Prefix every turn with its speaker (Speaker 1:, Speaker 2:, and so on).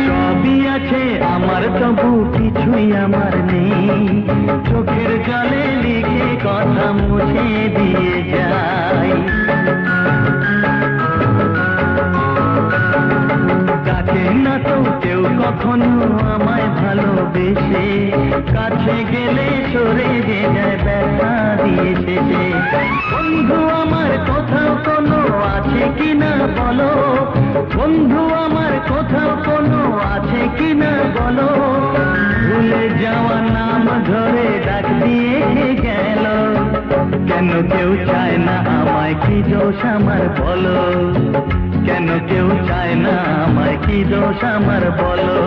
Speaker 1: সবই আছে আমার, তবু কিছুই আমার নেই। চোখের জলে লিখে কথা মুছে দিয়ে যাই। ডাকে না তো কেউ কখনো আমায় ভালোবেসে, কাছে গেলে সরে যে যায় ব্যথা দিয়েছে যে। বন্ধু আমার কোথাও কোনো আছে কিনা বলো, বন্ধু আমার কোথাও কোনো আছে কিনা বলো। ভুলে যাওয়া নাম ধরে ডাক দিয়ে গেল, কেন কেউ চায় না আমায়, কি দোষ আমার বলো। কেন কেউ চায় না আমায়, কি দোষ আমার বলো।